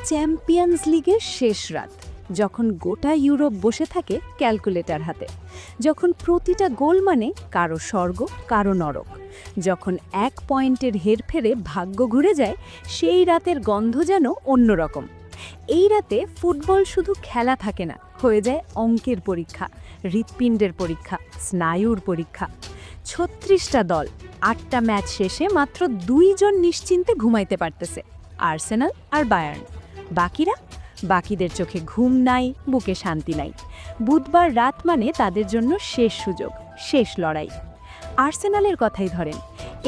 Champions লিগের শেষ রাত, যখন গোটা ইউরোপ বসে থাকে ক্যালকুলেটর হাতে, যখন প্রতিটা গোল মানে কারো স্বর্গ কারো নরক, যখন এক পয়েন্টের হেরফেরে ভাগ্য ঘুরে যায়, সেই রাতের গন্ধ যেন অন্যরকম। এই রাতে ফুটবল শুধু খেলা থাকে না, হয়ে যায় অঙ্কের পরীক্ষা, হৃৎপিণ্ডের পরীক্ষা, স্নায়ুর পরীক্ষা। ৩৬টা দল, ৮টা ম্যাচ শেষে মাত্র ২ জন নিশ্চিন্তে ঘুমাইতে পারতেছে, আর্সেনাল আর বায়ার্ন। বাকিদের চোখে ঘুম নাই, বুকে শান্তি নাই। বুধবার রাত মানে তাদের জন্য শেষ সুযোগ, শেষ লড়াই। আর্সেনালের কথাই ধরেন,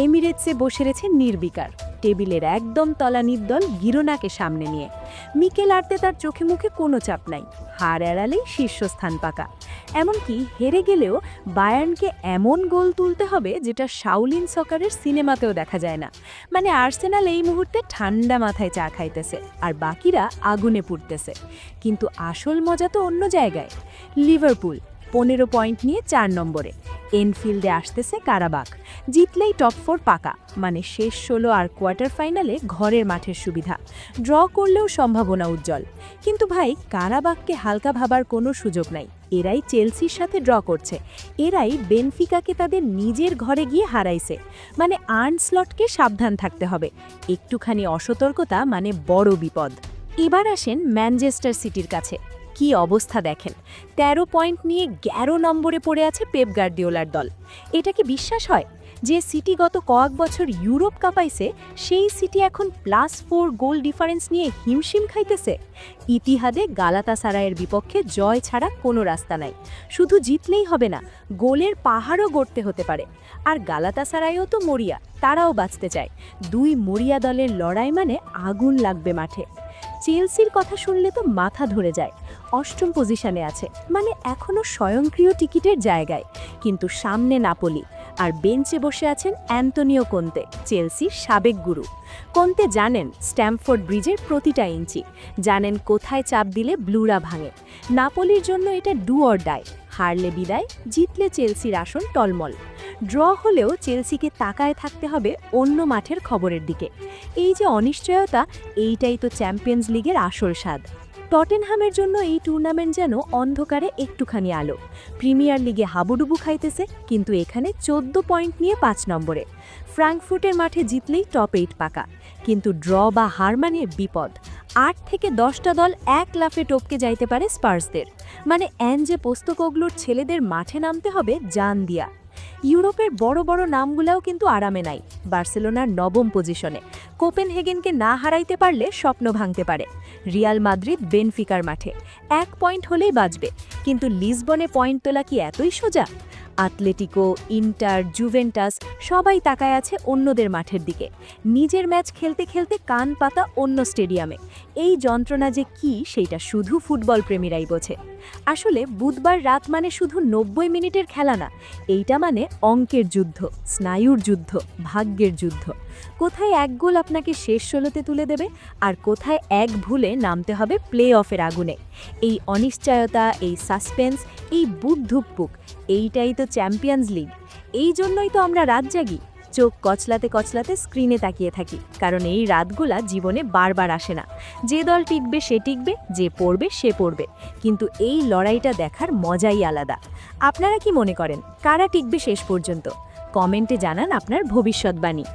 এমিরেটসে বসে রয়েছে নির্বিকার, টেবিলের একদম তলানির দল গিরোনাকে সামনে নিয়ে। মিকেল আর্তেতার চোখে মুখে কোনো চাপ নাই, হার এড়ালেই শীর্ষস্থান পাকা। এমনকি হেরে গেলেও বায়ার্নকে এমন গোল তুলতে হবে যেটা শাওলিন সকারের সিনেমাতেও দেখা যায় না। মানে আর্সেনাল এই মুহূর্তে ঠান্ডা মাথায় চা খাইতেছে, আর বাকিরা আগুনে পুড়তেছে। কিন্তু আসল মজা তো অন্য জায়গায়। লিভারপুল ১৫ পয়েন্ট নিয়ে ৪ নম্বরে, এনফিল্ডে আসতেছে কারাবাখ। জিতলেই টপ 4 পাকা, মানে শেষ ১৬ আর কোয়ার্টার ফাইনালে ঘরের মাঠের সুবিধা। ড্র করলেও সম্ভাবনা উজ্জ্বল। কিন্তু ভাই, কারাবাখকে হালকা ভাবার কোনো সুযোগ নাই। এরাই চেলসির সাথে ড্র করছে, এরাই বেনফিকাকে তাদের নিজের ঘরে গিয়ে হারাইছে। মানে আর্ন স্লটকে সাবধান থাকতে হবে, একটুখানি অসতর্কতা মানে বড় বিপদ। এবার আসেন ম্যানচেস্টার সিটির কাছে। কি অবস্থা দেখেন, ১৩ পয়েন্ট নিয়ে ১১ নম্বরে পড়ে আছে পেপ গার্দিওলার দল। এটা কি বিশ্বাস হয় যে সিটি গত কয়েক বছর ইউরোপ কাঁপাইছে, সেই সিটি এখন +4 গোল ডিফারেন্স নিয়ে হিমশিম খাইতেছে? ইতিহাদে গালাতাসারায়ের বিপক্ষে জয় ছাড়া কোনো রাস্তা নাই। শুধু জিতলেই হবে না, গোলের পাহাড়ও গড়তে হতে পারে। আর গালাতাসারায়ও তো মরিয়া, তারাও বাঁচতে চায়। ২ মরিয়া দলের লড়াই মানে আগুন লাগবে মাঠে। চেলসির কথা শুনলে তো মাথা ধরে যায়। ৮ম পজিশনে আছে, মানে এখনও স্বয়ংক্রিয় টিকিটের জায়গায়। কিন্তু সামনে নাপোলি, আর বেঞ্চে বসে আছেন অ্যান্তোনিও কোন্তে, চেলসির সাবেক গুরু। কোন্তে জানেন স্ট্যামফোর্ড ব্রিজের প্রতিটা ইঞ্চি, জানেন কোথায় চাপ দিলে ব্লুরা ভাঙে। নাপোলির জন্য এটা ডু অর ডাই, হারলে বিদায়, জিতলে চেলসির আসন টলমল। ড্র হলেও চেলসিকে তাকায় থাকতে হবে অন্য মাঠের খবরের দিকে। এই যে অনিশ্চয়তা, এইটাই তো চ্যাম্পিয়ন্স লিগের আসল স্বাদ। টটেনহামের জন্য এই টুর্নামেন্ট যেন অন্ধকারে একটুখানি আলো। প্রিমিয়ার লিগে হাবুডুবু খাইতেছে, কিন্তু এখানে ১৪ পয়েন্ট নিয়ে ৫ নম্বরে। ফ্র্যাঙ্কফুর্টের মাঠে জিতলেই টপ 8 পাকা, কিন্তু ড্র বা হার মানে বিপদ। ৮ থেকে ১০টা দল এক লাফে টপকে যাইতে পারে স্পার্সদের। মানে অ্যাঞ্জে পোস্তকোগলুর ছেলেদের মাঠে নামতে হবে জান দিয়া। ইউরোপের বড় বড় নামগুলাও কিন্তু আরামে নাই। বার্সেলোনার ৯ম পজিশনে, কোপেনহেগেনকে না হারাইতে পারলে স্বপ্ন ভাঙতে পারে। রিয়াল মাদ্রিদ বেনফিকার মাঠে ১ পয়েন্ট হলেই বাঁচবে, কিন্তু লিসবনে পয়েন্ট তোলা কি এতই সোজা? আতলেটিকো, ইন্টার, জুভেন্টাস সবাই তাকায় আছে অন্যদের মাঠের দিকে। নিজের ম্যাচ খেলতে খেলতে কান পাতা অন্য স্টেডিয়ামে। এই যন্ত্রণা যে কি, সেইটা শুধু ফুটবল প্রেমীরাই বোঝে। আসলে বুধবার রাত মানে শুধু ৯০ মিনিটের খেলা না, এইটা মানে অঙ্কের যুদ্ধ, স্নায়ুর যুদ্ধ, ভাগ্যের যুদ্ধ। কোথায় এক গোল আপনাকে শেষ ১৬তে তুলে দেবে, আর কোথায় এক ভুলে নামতে হবে প্লে অফের আগুনে। এই অনিশ্চয়তা, এই সাসপেন্স, এই বুক ধুকপুক, এইটাই তো চ্যাম্পিয়ন্স লিগ। এই জন্যই তো আমরা রাত জাগি, চোখ কচলাতে কচলাতে স্ক্রিনে তাকিয়ে থাকি, কারণ এই রাতগুলা জীবনে বারবার আসে না। যে দল টিকবে সে টিকবে, যে পড়বে সে পড়বে, কিন্তু এই লড়াইটা দেখার মজাই আলাদা। আপনারা কি মনে করেন, কারা টিকবে শেষ পর্যন্ত? কমেন্টে জানান আপনার ভবিষ্যৎবাণী।